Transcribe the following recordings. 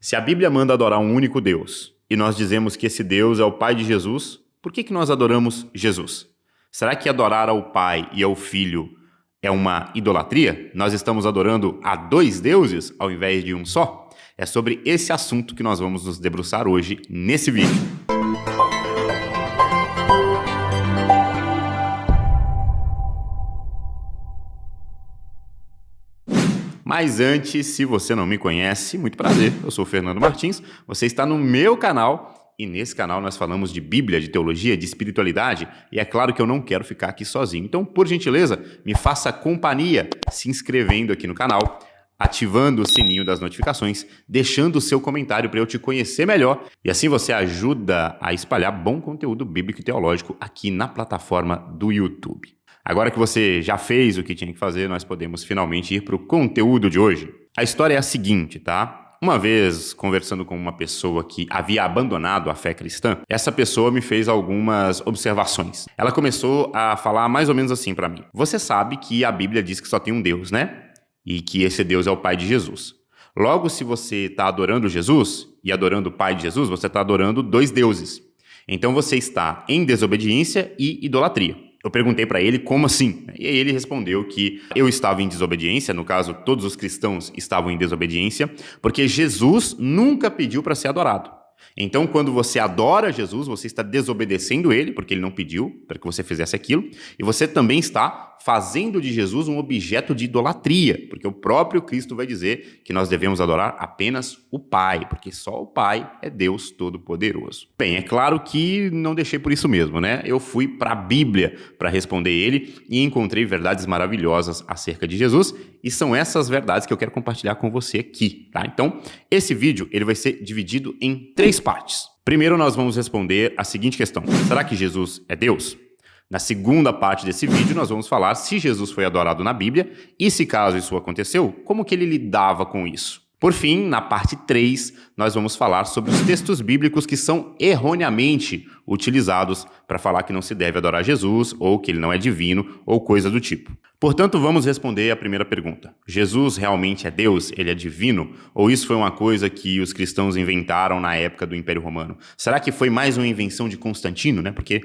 Se a Bíblia manda adorar um único Deus e nós dizemos que esse Deus é o Pai de Jesus, por que nós adoramos Jesus? Será que adorar ao Pai e ao Filho é uma idolatria? Nós estamos adorando a dois deuses ao invés de um só? É sobre esse assunto que nós vamos nos debruçar hoje nesse vídeo. Mas antes, se você não me conhece, muito prazer, eu sou o Fernando Martins, você está no meu canal e nesse canal nós falamos de Bíblia, de teologia, de espiritualidade e é claro que eu não quero ficar aqui sozinho. Então, por gentileza, me faça companhia se inscrevendo aqui no canal, ativando o sininho das notificações, deixando o seu comentário para eu te conhecer melhor e assim você ajuda a espalhar bom conteúdo bíblico e teológico aqui na plataforma do YouTube. Agora que você já fez o que tinha que fazer, nós podemos finalmente ir para o conteúdo de hoje. A história é a seguinte, tá? Uma vez, conversando com uma pessoa que havia abandonado a fé cristã, essa pessoa me fez algumas observações. Ela começou a falar mais ou menos assim para mim. Você sabe que a Bíblia diz que só tem um Deus, né? E que esse Deus é o Pai de Jesus. Logo, se você está adorando Jesus e adorando o Pai de Jesus, você está adorando dois deuses. Então você está em desobediência e idolatria. Eu perguntei para ele como assim, e aí ele respondeu que eu estava em desobediência, no caso todos os cristãos estavam em desobediência, porque Jesus nunca pediu para ser adorado. Então quando você adora Jesus, você está desobedecendo ele, porque ele não pediu para que você fizesse aquilo, e você também está fazendo de Jesus um objeto de idolatria, porque o próprio Cristo vai dizer que nós devemos adorar apenas o Pai, porque só o Pai é Deus Todo-Poderoso. Bem, é claro que não deixei por isso mesmo, né? Eu fui para a Bíblia para responder ele e encontrei verdades maravilhosas acerca de Jesus, e são essas verdades que eu quero compartilhar com você aqui, tá? Então, esse vídeo ele vai ser dividido em 3 partes. Primeiro, nós vamos responder a seguinte questão: será que Jesus é Deus? Na segunda parte desse vídeo, nós vamos falar se Jesus foi adorado na Bíblia e, se caso isso aconteceu, como que ele lidava com isso. Por fim, na parte 3, nós vamos falar sobre os textos bíblicos que são erroneamente utilizados para falar que não se deve adorar Jesus, ou que ele não é divino, ou coisa do tipo. Portanto, vamos responder a primeira pergunta. Jesus realmente é Deus? Ele é divino? Ou isso foi uma coisa que os cristãos inventaram na época do Império Romano? Será que foi mais uma invenção de Constantino, né? Porque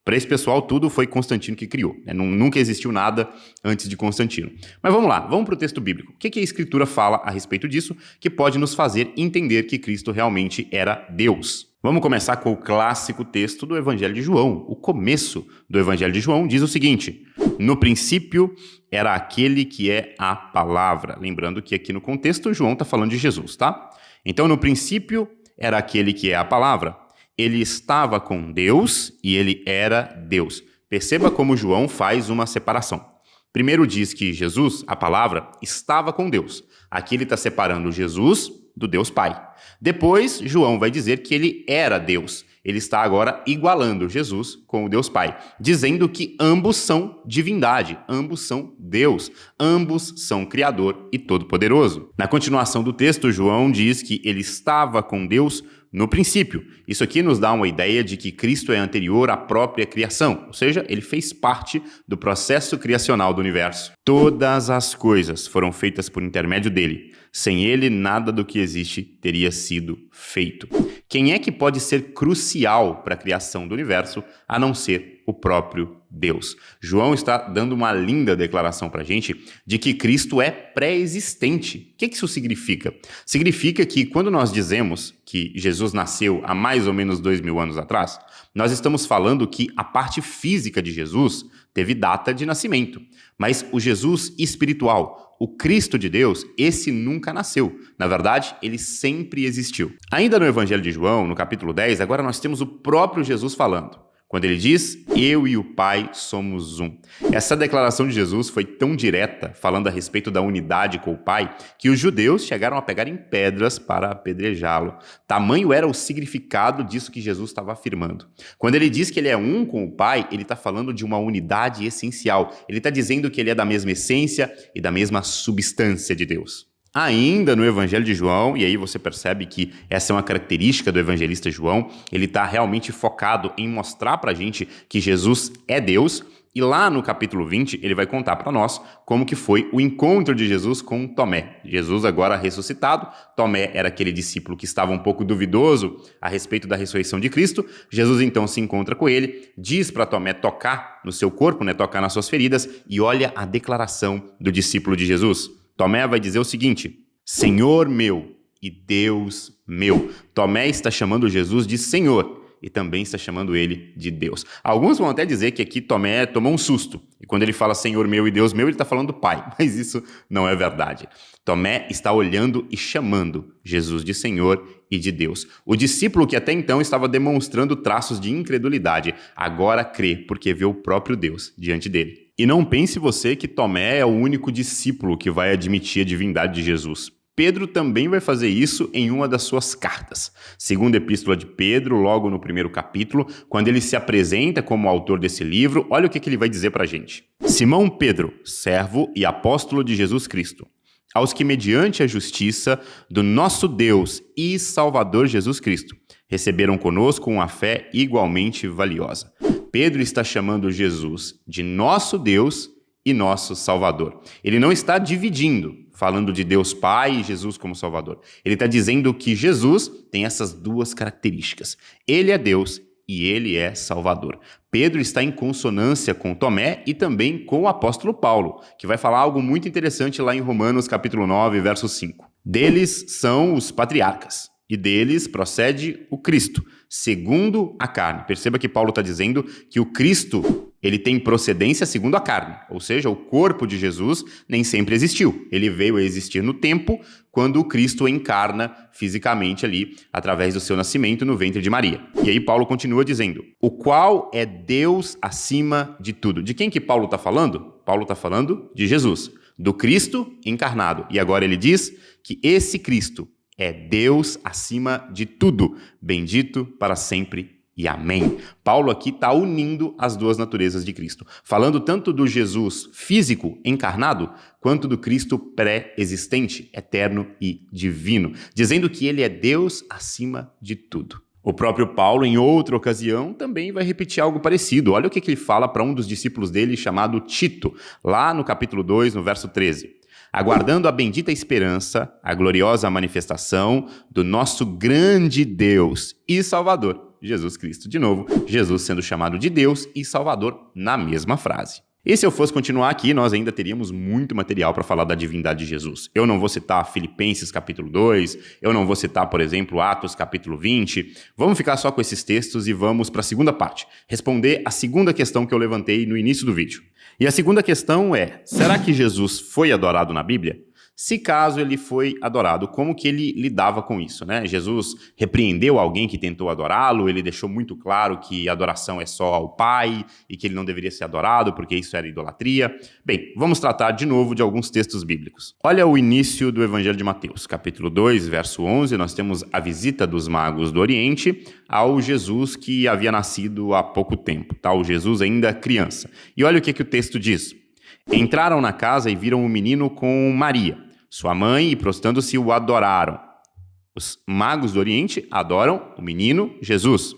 para esse pessoal, tudo foi Constantino que criou, né? Nunca existiu nada antes de Constantino. Mas vamos lá, vamos para o texto bíblico. O que a Escritura fala a respeito disso que pode nos fazer entender que Cristo realmente era Deus? Vamos começar com o clássico texto do Evangelho de João. O começo do Evangelho de João diz o seguinte: no princípio era aquele que é a palavra. Lembrando que aqui no contexto João está falando de Jesus, tá? Então, no princípio era aquele que é a palavra. Ele estava com Deus e ele era Deus. Perceba como João faz uma separação. Primeiro diz que Jesus, a palavra, estava com Deus. Aqui ele está separando Jesus do Deus Pai. Depois, João vai dizer que ele era Deus. Ele está agora igualando Jesus com o Deus Pai, dizendo que ambos são divindade, ambos são Deus, ambos são Criador e Todo-Poderoso. Na continuação do texto, João diz que ele estava com Deus no princípio. Isso aqui nos dá uma ideia de que Cristo é anterior à própria criação, ou seja, ele fez parte do processo criacional do universo. Todas as coisas foram feitas por intermédio dele. Sem ele, nada do que existe teria sido feito. Quem é que pode ser crucial para a criação do universo, a não ser o próprio Deus? João está dando uma linda declaração para a gente de que Cristo é pré-existente. O que isso significa? Significa que quando nós dizemos que Jesus nasceu há mais ou menos 2000 anos atrás, nós estamos falando que a parte física de Jesus teve data de nascimento, mas o Jesus espiritual, o Cristo de Deus, esse nunca nasceu. Na verdade, ele sempre existiu. Ainda no Evangelho de João, no capítulo 10, agora nós temos o próprio Jesus falando. Quando ele diz, eu e o Pai somos um. Essa declaração de Jesus foi tão direta, falando a respeito da unidade com o Pai, que os judeus chegaram a pegar em pedras para apedrejá-lo. Tamanho era o significado disso que Jesus estava afirmando. Quando ele diz que ele é um com o Pai, ele está falando de uma unidade essencial. Ele está dizendo que ele é da mesma essência e da mesma substância de Deus. Ainda no Evangelho de João, e aí você percebe que essa é uma característica do evangelista João, ele está realmente focado em mostrar para a gente que Jesus é Deus E lá no capítulo 20, ele vai contar para nós como que foi o encontro de Jesus com Tomé. Jesus agora ressuscitado, Tomé era aquele discípulo que estava um pouco duvidoso a respeito da ressurreição de Cristo. Jesus então se encontra com ele, diz para Tomé tocar no seu corpo, tocar nas suas feridas, e olha a declaração do discípulo de Jesus. Tomé vai dizer o seguinte: Senhor meu e Deus meu. Tomé está chamando Jesus de Senhor e também está chamando ele de Deus. Alguns vão até dizer que aqui Tomé tomou um susto, e quando ele fala Senhor meu e Deus meu, ele está falando do Pai, mas isso não é verdade. Tomé está olhando e chamando Jesus de Senhor e de Deus. O discípulo que até então estava demonstrando traços de incredulidade, agora crê porque vê o próprio Deus diante dele. E não pense você que Tomé é o único discípulo que vai admitir a divindade de Jesus. Pedro também vai fazer isso em uma das suas cartas. Segunda epístola de Pedro, logo no primeiro capítulo, quando ele se apresenta como autor desse livro, olha o que ele vai dizer para a gente. Simão Pedro, servo e apóstolo de Jesus Cristo, aos que mediante a justiça do nosso Deus e Salvador Jesus Cristo, receberam conosco uma fé igualmente valiosa. Pedro está chamando Jesus de nosso Deus e nosso Salvador. Ele não está dividindo, falando de Deus Pai e Jesus como Salvador. Ele está dizendo que Jesus tem essas duas características. Ele é Deus e ele é Salvador. Pedro está em consonância com Tomé e também com o apóstolo Paulo, que vai falar algo muito interessante lá em Romanos capítulo 9, verso 5. Deles são os patriarcas, e deles procede o Cristo, segundo a carne. Perceba que Paulo está dizendo que o Cristo, ele tem procedência segundo a carne, ou seja, o corpo de Jesus nem sempre existiu. Ele veio a existir no tempo, quando o Cristo encarna fisicamente ali, através do seu nascimento no ventre de Maria. E aí Paulo continua dizendo, o qual é Deus acima de tudo. De quem que Paulo está falando? Paulo está falando de Jesus, do Cristo encarnado. E agora ele diz que esse Cristo é Deus acima de tudo, bendito para sempre e amém. Paulo aqui está unindo as duas naturezas de Cristo, falando tanto do Jesus físico encarnado, quanto do Cristo pré-existente, eterno e divino, dizendo que ele é Deus acima de tudo. O próprio Paulo, em outra ocasião, também vai repetir algo parecido. Olha o que ele fala para um dos discípulos dele, chamado Tito, lá no capítulo 2, no verso 13. Aguardando a bendita esperança, a gloriosa manifestação do nosso grande Deus e Salvador, Jesus Cristo. De novo, Jesus sendo chamado de Deus e Salvador na mesma frase. E se eu fosse continuar aqui, nós ainda teríamos muito material para falar da divindade de Jesus. Eu não vou citar Filipenses capítulo 2, eu não vou citar, por exemplo, Atos capítulo 20. Vamos ficar só com esses textos e vamos para a segunda parte, responder a segunda questão que eu levantei no início do vídeo. E a segunda questão é, será que Jesus foi adorado na Bíblia? Se caso ele foi adorado, como que ele lidava com isso, né? Jesus repreendeu alguém que tentou adorá-lo, ele deixou muito claro que a adoração é só ao Pai e que ele não deveria ser adorado porque isso era idolatria. Bem, vamos tratar de novo de alguns textos bíblicos. Olha o início do Evangelho de Mateus, capítulo 2, verso 11, nós temos a visita dos magos do Oriente ao Jesus que havia nascido há pouco tempo, tá? O Jesus ainda criança. E olha o que o texto diz. Entraram na casa e viram o menino com Maria, sua mãe, e prostrando-se o adoraram. Os magos do Oriente adoram o menino Jesus.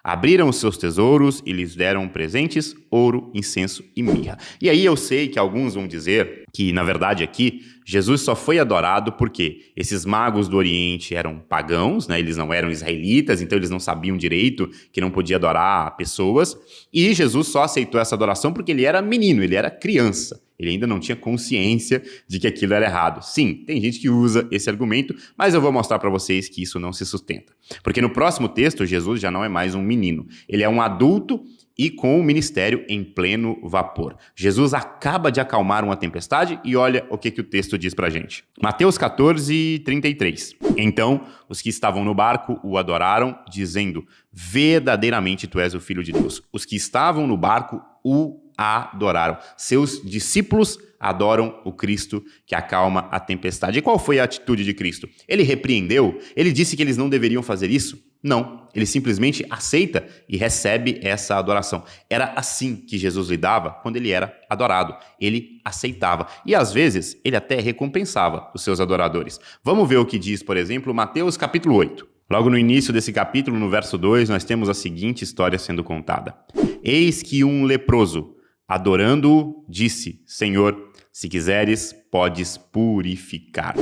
Abriram os seus tesouros e lhes deram presentes, ouro, incenso e mirra. E aí eu sei que alguns vão dizer que, na verdade, aqui, Jesus só foi adorado porque esses magos do Oriente eram pagãos, né? Eles não eram israelitas, então eles não sabiam direito que não podia adorar pessoas. E Jesus só aceitou essa adoração porque ele era menino, ele era criança. Ele ainda não tinha consciência de que aquilo era errado. Sim, tem gente que usa esse argumento, mas eu vou mostrar para vocês que isso não se sustenta. Porque no próximo texto, Jesus já não é mais um menino. Ele é um adulto e com o ministério em pleno vapor. Jesus acaba de acalmar uma tempestade e olha o que o texto diz pra gente. Mateus 14, 33. Então, os que estavam no barco o adoraram, dizendo, verdadeiramente tu és o Filho de Deus. Os que estavam no barco o adoraram. Seus discípulos adoram o Cristo que acalma a tempestade. E qual foi a atitude de Cristo? Ele repreendeu? Ele disse que eles não deveriam fazer isso? Não, ele simplesmente aceita e recebe essa adoração. Era assim que Jesus lidava quando ele era adorado. Ele aceitava e às vezes ele até recompensava os seus adoradores. Vamos ver o que diz, por exemplo, Mateus capítulo 8. Logo no início desse capítulo, no verso 2, nós temos a seguinte história sendo contada. Eis que um leproso, Adorando-o, disse: Senhor, se quiseres, podes purificar.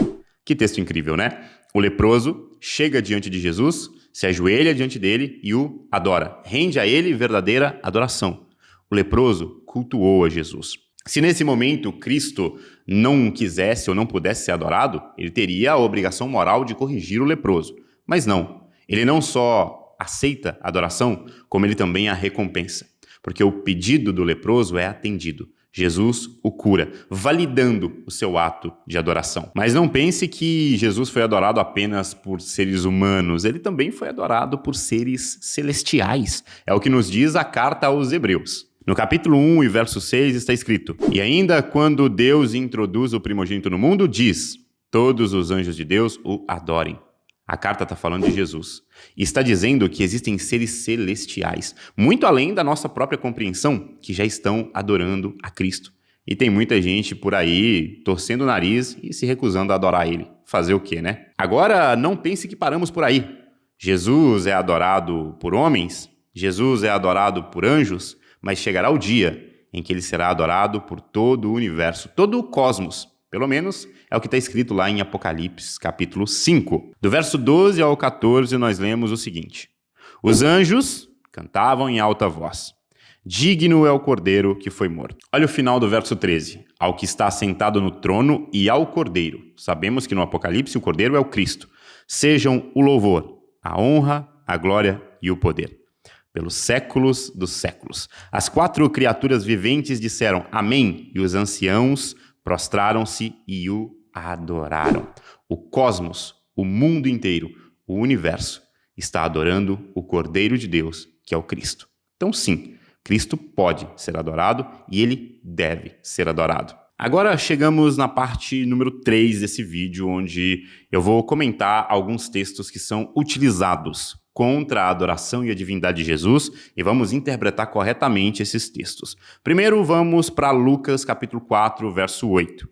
Que texto incrível, né? O leproso chega diante de Jesus, se ajoelha diante dele e o adora. Rende a ele verdadeira adoração. O leproso cultuou a Jesus. Se nesse momento Cristo não quisesse ou não pudesse ser adorado, ele teria a obrigação moral de corrigir o leproso. Mas não. Ele não só aceita a adoração, como ele também a recompensa. Porque o pedido do leproso é atendido. Jesus o cura, validando o seu ato de adoração. Mas não pense que Jesus foi adorado apenas por seres humanos, ele também foi adorado por seres celestiais. É o que nos diz a carta aos Hebreus. No capítulo 1 e verso 6 está escrito: E ainda quando Deus introduz o primogênito no mundo, diz: Todos os anjos de Deus o adorem. A carta está falando de Jesus. E está dizendo que existem seres celestiais, muito além da nossa própria compreensão, que já estão adorando a Cristo. E tem muita gente por aí torcendo o nariz e se recusando a adorar ele. Fazer o quê, né? Agora, não pense que paramos por aí. Jesus é adorado por homens, Jesus é adorado por anjos, mas chegará o dia em que ele será adorado por todo o universo, todo o cosmos. Pelo menos é o que está escrito lá em Apocalipse, capítulo 5. Do verso 12 ao 14, nós lemos o seguinte: Os anjos cantavam em alta voz: Digno é o Cordeiro que foi morto. Olha o final do verso 13. Ao que está sentado no trono e ao Cordeiro. Sabemos que no Apocalipse o Cordeiro é o Cristo. Sejam o louvor, a honra, a glória e o poder, pelos séculos dos séculos. As 4 criaturas viventes disseram Amém, e os anciãos prostraram-se e o adoraram. O cosmos, o mundo inteiro, o universo está adorando o Cordeiro de Deus, que é o Cristo. Então sim, Cristo pode ser adorado e ele deve ser adorado. Agora chegamos na parte número 3 desse vídeo, onde eu vou comentar alguns textos que são utilizados contra a adoração e a divindade de Jesus e vamos interpretar corretamente esses textos. Primeiro vamos para Lucas capítulo 4, verso 8.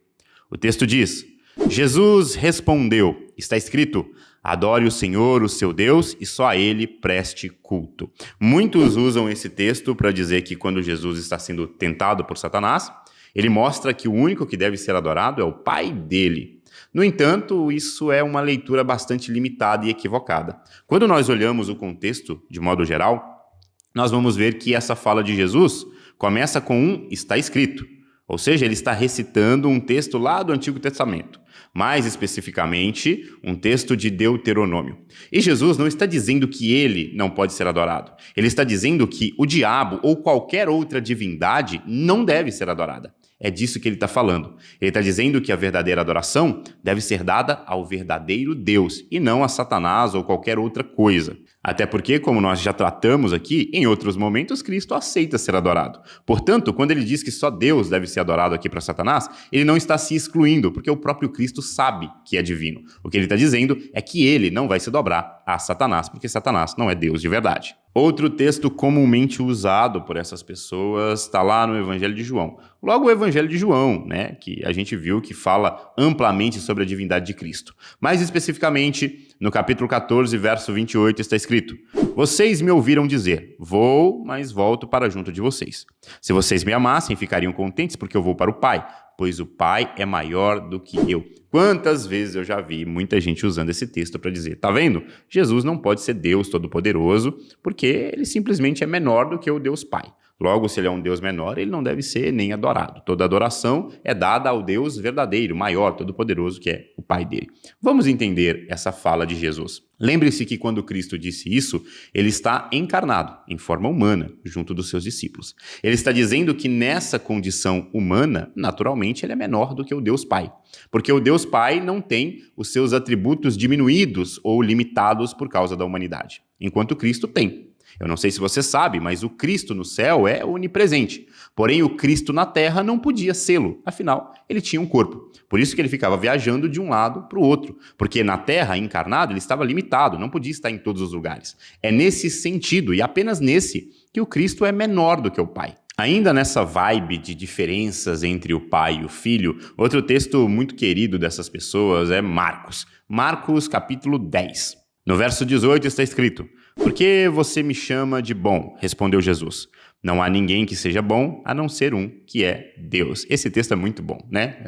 O texto diz: Jesus respondeu, está escrito, adore o Senhor, o seu Deus, e só a ele preste culto. Muitos usam esse texto para dizer que quando Jesus está sendo tentado por Satanás, ele mostra que o único que deve ser adorado é o Pai dele. No entanto, isso é uma leitura bastante limitada e equivocada. Quando nós olhamos o contexto, de modo geral, nós vamos ver que essa fala de Jesus começa com um está escrito, ou seja, ele está recitando um texto lá do Antigo Testamento, mais especificamente um texto de Deuteronômio. E Jesus não está dizendo que ele não pode ser adorado, ele está dizendo que o diabo ou qualquer outra divindade não deve ser adorada. É disso que ele está falando. Ele está dizendo que a verdadeira adoração deve ser dada ao verdadeiro Deus e não a Satanás ou qualquer outra coisa. Até porque, como nós já tratamos aqui, em outros momentos Cristo aceita ser adorado. Portanto, quando ele diz que só Deus deve ser adorado aqui para Satanás, ele não está se excluindo, porque o próprio Cristo sabe que é divino. O que ele está dizendo é que ele não vai se dobrar a Satanás, porque Satanás não é Deus de verdade. Outro texto comumente usado por essas pessoas está lá no Evangelho de João. Logo o Evangelho de João, né, que a gente viu que fala amplamente sobre a divindade de Cristo. Mais especificamente, no capítulo 14, verso 28, está escrito: Vocês me ouviram dizer, vou, mas volto para junto de vocês. Se vocês me amassem, ficariam contentes porque eu vou para o Pai, pois o Pai é maior do que eu. Quantas vezes eu já vi muita gente usando esse texto para dizer, tá vendo? Jesus não pode ser Deus Todo-Poderoso, porque ele simplesmente é menor do que o Deus Pai. Logo, se ele é um Deus menor, ele não deve ser nem adorado. Toda adoração é dada ao Deus verdadeiro, maior, todo-poderoso, que é o Pai dele. Vamos entender essa fala de Jesus. Lembre-se que quando Cristo disse isso, ele está encarnado, em forma humana, junto dos seus discípulos. Ele está dizendo que nessa condição humana, naturalmente, ele é menor do que o Deus Pai. Porque o Deus Pai não tem os seus atributos diminuídos ou limitados por causa da humanidade, enquanto Cristo tem. Eu não sei se você sabe, mas o Cristo no céu é onipresente. Porém, o Cristo na terra não podia sê-lo. Afinal, ele tinha um corpo. Por isso que ele ficava viajando de um lado para o outro. Porque na terra, encarnado, ele estava limitado, não podia estar em todos os lugares. É nesse sentido, e apenas nesse, que o Cristo é menor do que o Pai. Ainda nessa vibe de diferenças entre o pai e o filho, outro texto muito querido dessas pessoas é Marcos. Marcos, capítulo 10. No verso 18 está escrito: "Por que você me chama de bom?" respondeu Jesus. "Não há ninguém que seja bom, a não ser um, que é Deus." Esse texto é muito bom, né?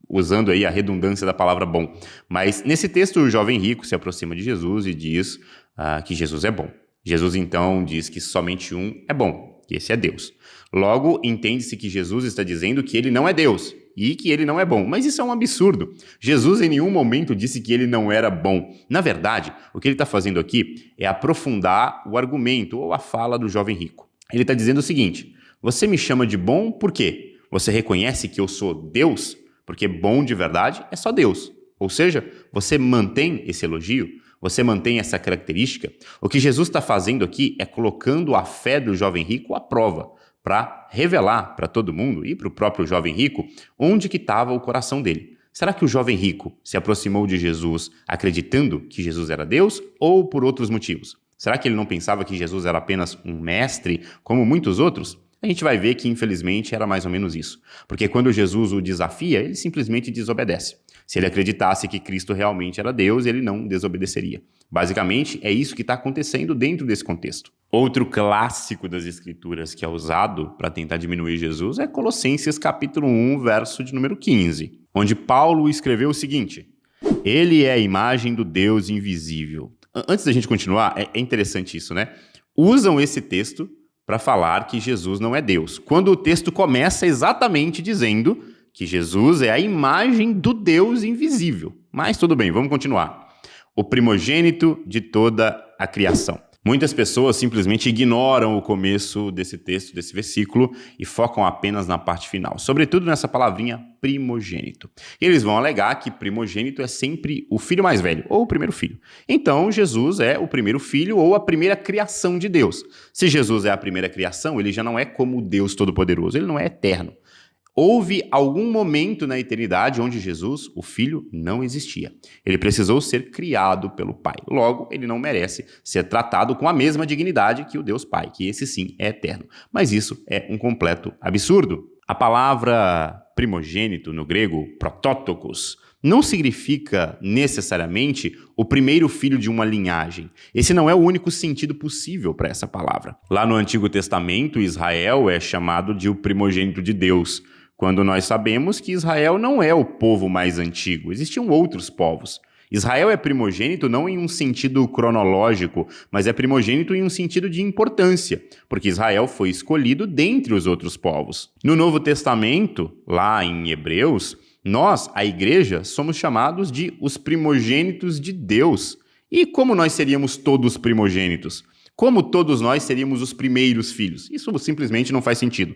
Usando aí a redundância da palavra bom. Mas nesse texto, o jovem rico se aproxima de Jesus e diz que Jesus é bom. Jesus então diz que somente um é bom, que esse é Deus. Logo, entende-se que Jesus está dizendo que ele não é Deus e que ele não é bom. Mas isso é um absurdo. Jesus em nenhum momento disse que ele não era bom. Na verdade, o que ele está fazendo aqui é aprofundar o argumento ou a fala do jovem rico. Ele está dizendo o seguinte: você me chama de bom por quê? Você reconhece que eu sou Deus? Porque bom de verdade é só Deus. Ou seja, você mantém esse elogio? Você mantém essa característica? O que Jesus está fazendo aqui é colocando a fé do jovem rico à prova, para revelar para todo mundo e para o próprio jovem rico onde que estava o coração dele. Será que o jovem rico se aproximou de Jesus acreditando que Jesus era Deus ou por outros motivos? Será que ele não pensava que Jesus era apenas um mestre, como muitos outros? A gente vai ver que, infelizmente, era mais ou menos isso. Porque quando Jesus o desafia, ele simplesmente desobedece. Se ele acreditasse que Cristo realmente era Deus, ele não desobedeceria. Basicamente, é isso que está acontecendo dentro desse contexto. Outro clássico das Escrituras que é usado para tentar diminuir Jesus é Colossenses capítulo 1, verso de número 15, onde Paulo escreveu o seguinte: "Ele é a imagem do Deus invisível." Antes da gente continuar, é interessante isso, né? Usam esse texto para falar que Jesus não é Deus, quando o texto começa exatamente dizendo que Jesus é a imagem do Deus invisível. Mas tudo bem, vamos continuar. O primogênito de toda a criação. Muitas pessoas simplesmente ignoram o começo desse texto, desse versículo, e focam apenas na parte final, sobretudo nessa palavrinha primogênito. E eles vão alegar que primogênito é sempre o filho mais velho, ou o primeiro filho. Então, Jesus é o primeiro filho ou a primeira criação de Deus. Se Jesus é a primeira criação, ele já não é como o Deus Todo-Poderoso, ele não é eterno. Houve algum momento na eternidade onde Jesus, o Filho, não existia. Ele precisou ser criado pelo Pai. Logo, ele não merece ser tratado com a mesma dignidade que o Deus Pai, que esse sim é eterno. Mas isso é um completo absurdo. A palavra primogênito no grego, protótokos, não significa necessariamente o primeiro filho de uma linhagem. Esse não é o único sentido possível para essa palavra. Lá no Antigo Testamento, Israel é chamado de o primogênito de Deus, quando nós sabemos que Israel não é o povo mais antigo, existiam outros povos. Israel é primogênito não em um sentido cronológico, mas é primogênito em um sentido de importância, porque Israel foi escolhido dentre os outros povos. No Novo Testamento, lá em Hebreus, nós, a igreja, somos chamados de os primogênitos de Deus. E como nós seríamos todos primogênitos? Como todos nós seríamos os primeiros filhos? Isso simplesmente não faz sentido.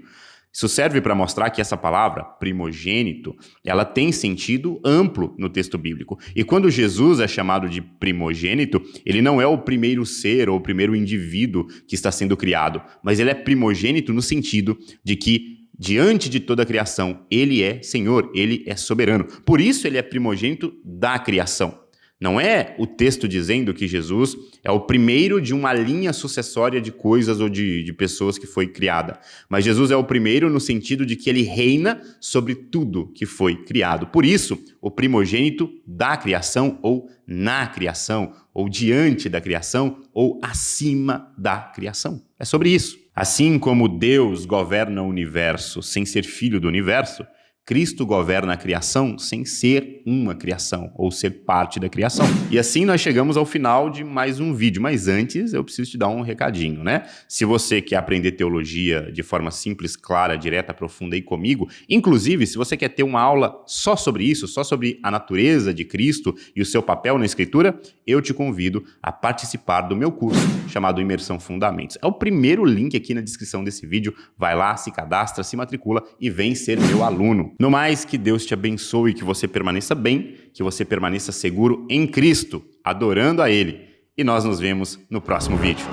Isso serve para mostrar que essa palavra, primogênito, ela tem sentido amplo no texto bíblico. E quando Jesus é chamado de primogênito, ele não é o primeiro ser ou o primeiro indivíduo que está sendo criado, mas ele é primogênito no sentido de que, diante de toda a criação, ele é Senhor, ele é soberano. Por isso ele é primogênito da criação. Não é o texto dizendo que Jesus é o primeiro de uma linha sucessória de coisas ou de pessoas que foi criada. Mas Jesus é o primeiro no sentido de que ele reina sobre tudo que foi criado. Por isso, o primogênito da criação, ou na criação, ou diante da criação, ou acima da criação. É sobre isso. Assim como Deus governa o universo sem ser filho do universo, Cristo governa a criação sem ser uma criação, ou ser parte da criação. E assim nós chegamos ao final de mais um vídeo, mas antes eu preciso te dar um recadinho, né? Se você quer aprender teologia de forma simples, clara, direta, profunda aí comigo, inclusive se você quer ter uma aula só sobre isso, só sobre a natureza de Cristo e o seu papel na Escritura, eu te convido a participar do meu curso chamado Imersão Fundamentos. É o primeiro link aqui na descrição desse vídeo, vai lá, se cadastra, se matricula e vem ser meu aluno. No mais, que Deus te abençoe, que você permaneça bem, que você permaneça seguro em Cristo, adorando a Ele. E nós nos vemos no próximo vídeo.